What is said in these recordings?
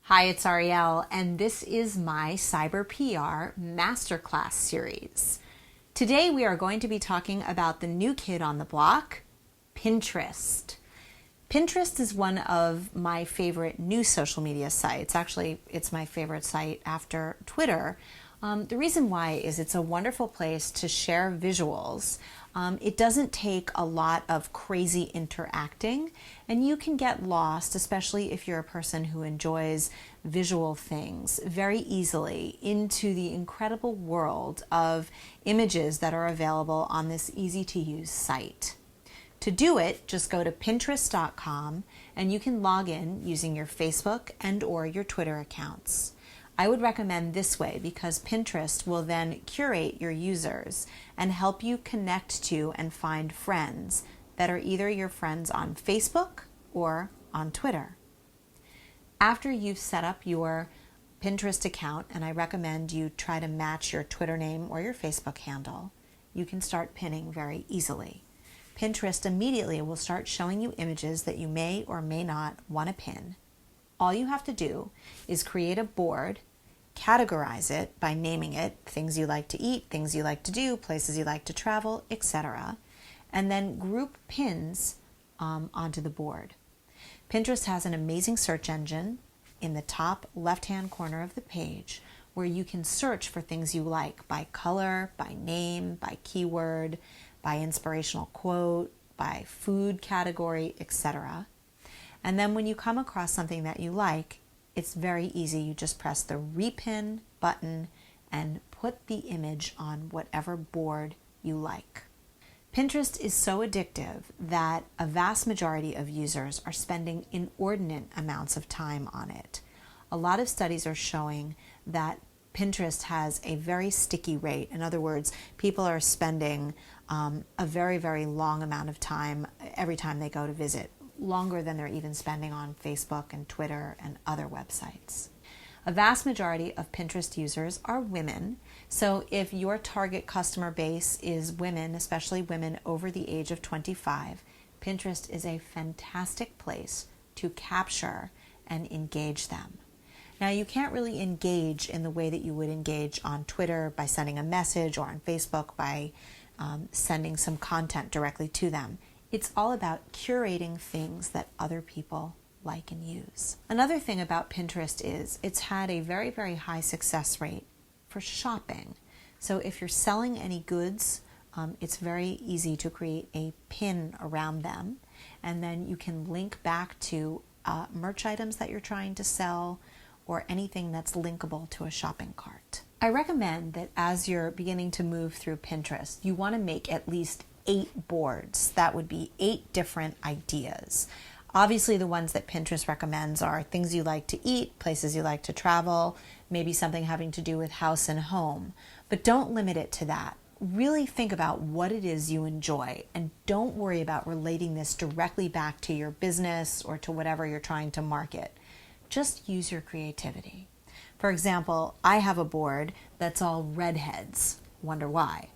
Hi, it's Ariel, and this is my Cyber PR Masterclass series. Today we are going to be talking about the new kid on the block, Pinterest. Pinterest is one of my favorite new social media sites. Actually, it's my favorite site after Twitter. The reason why is it's a wonderful place to share visuals. It doesn't take a lot of crazy interacting, and you can get lost, especially if you're a person who enjoys visual things, very easily into the incredible world of images that are available on this easy-to-use site. To do it, just go to Pinterest.com and you can log in using your Facebook and/or your Twitter accounts. I would recommend this way because Pinterest will then curate your users and help you connect to and find friends that are either your friends on Facebook or on Twitter. After you've set up your Pinterest account, and I recommend you try to match your Twitter name or your Facebook handle, you can start pinning very easily. Pinterest immediately will start showing you images that you may or may not want to pin. All you have to do is create a board, categorize it by naming it, things you like to eat, things you like to do, places you like to travel, etc., and then group pins onto the board. Pinterest has an amazing search engine in the top left-hand corner of the page where you can search for things you like by color, by name, by keyword, by inspirational quote, by food category, etc. And then when you come across something that you like, it's very easy. You just press the repin button and put the image on whatever board you like. Pinterest is so addictive that a vast majority of users are spending inordinate amounts of time on it. A lot of studies are showing that Pinterest has a very sticky rate. In other words, people are spending a very, very long amount of time every time they go to visit, longer than they're even spending on Facebook and Twitter and other websites. A vast majority of Pinterest users are women, so if your target customer base is women, especially women over the age of 25, Pinterest is a fantastic place to capture and engage them. Now, you can't really engage in the way that you would engage on Twitter by sending a message or on Facebook by sending some content directly to them. It's all about curating things that other people like and use. Another thing about Pinterest is it's had a very, very high success rate for shopping. So if you're selling any goods, it's very easy to create a pin around them, and then you can link back to merch items that you're trying to sell or anything that's linkable to a shopping cart. I recommend that as you're beginning to move through Pinterest, you want to make at least 8 boards. That would be 8 different ideas. Obviously, the ones that Pinterest recommends are things you like to eat, places you like to travel, maybe something having to do with house and home. But don't limit it to that. Really think about what it is you enjoy, and don't worry about relating this directly back to your business or to whatever you're trying to market. Just use your creativity. For example, I have a board that's all redheads. Wonder why?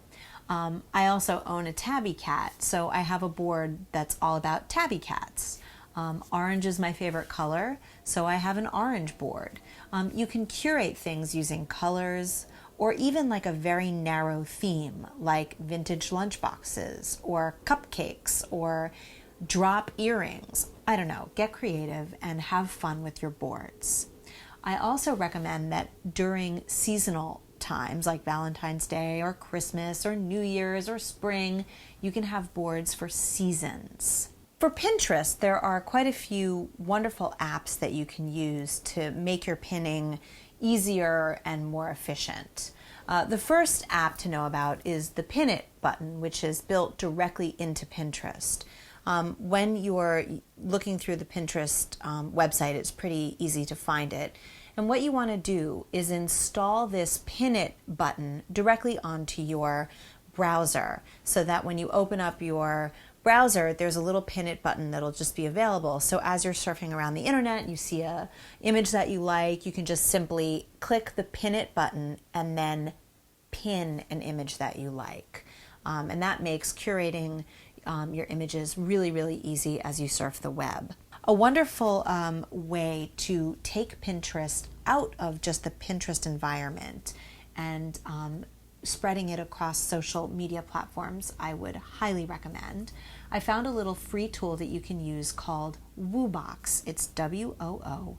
I also own a tabby cat, so I have a board that's all about tabby cats. Orange is my favorite color, so I have an orange board. You can curate things using colors or even like a very narrow theme, like vintage lunchboxes or cupcakes or drop earrings. I don't know, get creative and have fun with your boards. I also recommend that during seasonal times like Valentine's Day or Christmas or New Year's or spring, you can have boards for seasons. For Pinterest, there are quite a few wonderful apps that you can use to make your pinning easier and more efficient. The first app to know about is the Pin It button, which is built directly into Pinterest. When you're looking through the Pinterest website, it's pretty easy to find it. And what you want to do is install this Pin It button directly onto your browser so that when you open up your browser, there's a little Pin It button that'll just be available. So as you're surfing around the internet, you see a image that you like, you can just simply click the Pin It button and then pin an image that you like. And that makes curating your images really, really easy as you surf the web. A wonderful way to take Pinterest out of just the Pinterest environment and spreading it across social media platforms, I would highly recommend. I found a little free tool that you can use called Woobox. It's WOOBOX.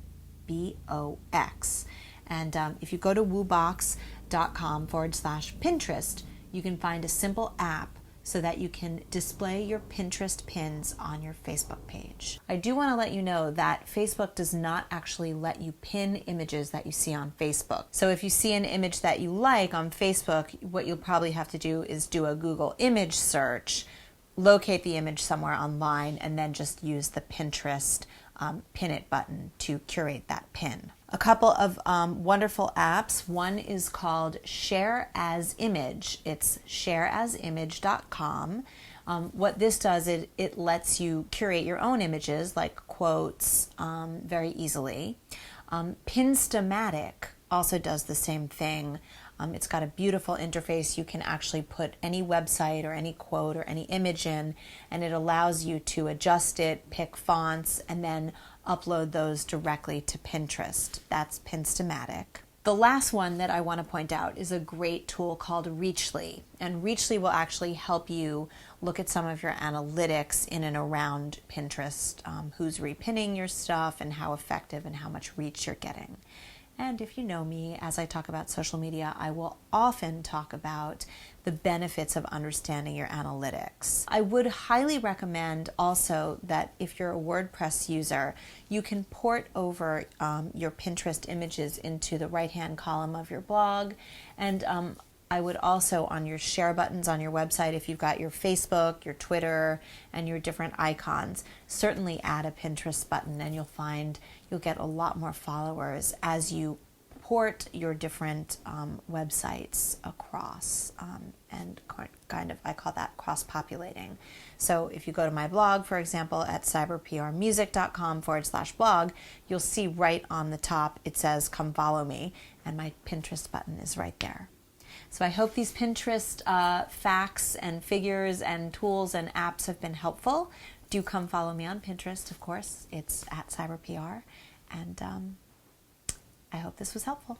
And if you go to woobox.com/Pinterest, you can find a simple app so that you can display your Pinterest pins on your Facebook page. I do want to let you know that Facebook does not actually let you pin images that you see on Facebook. So if you see an image that you like on Facebook, what you'll probably have to do is do a Google image search, locate the image somewhere online, and then just use the Pinterest pin it button to curate that pin. A couple of wonderful apps. One is called Share as Image. It's shareasimage.com. What this does, it lets you curate your own images like quotes very easily. Pinstamatic also does the same thing. It's got a beautiful interface. You can actually put any website or any quote or any image in, and it allows you to adjust it, pick fonts, and then upload those directly to Pinterest. That's Pinstamatic. The last one that I want to point out is a great tool called Reachli. And Reachli will actually help you look at some of your analytics in and around Pinterest, who's repinning your stuff and how effective and how much reach you're getting. And if you know me, as I talk about social media, I will often talk about the benefits of understanding your analytics. I would highly recommend also that if you're a WordPress user, you can port over your Pinterest images into the right-hand column of your blog. And I would also, on your share buttons on your website, if you've got your Facebook, your Twitter, and your different icons, certainly add a Pinterest button, and you'll find you'll get a lot more followers as you port your different websites across, and kind of, I call that cross-populating. So if you go to my blog, for example, at cyberprmusic.com/blog, you'll see right on the top, it says, "Come follow me," and my Pinterest button is right there. So I hope these Pinterest facts and figures and tools and apps have been helpful. Do come follow me on Pinterest, of course. It's at cyberpr. And I hope this was helpful.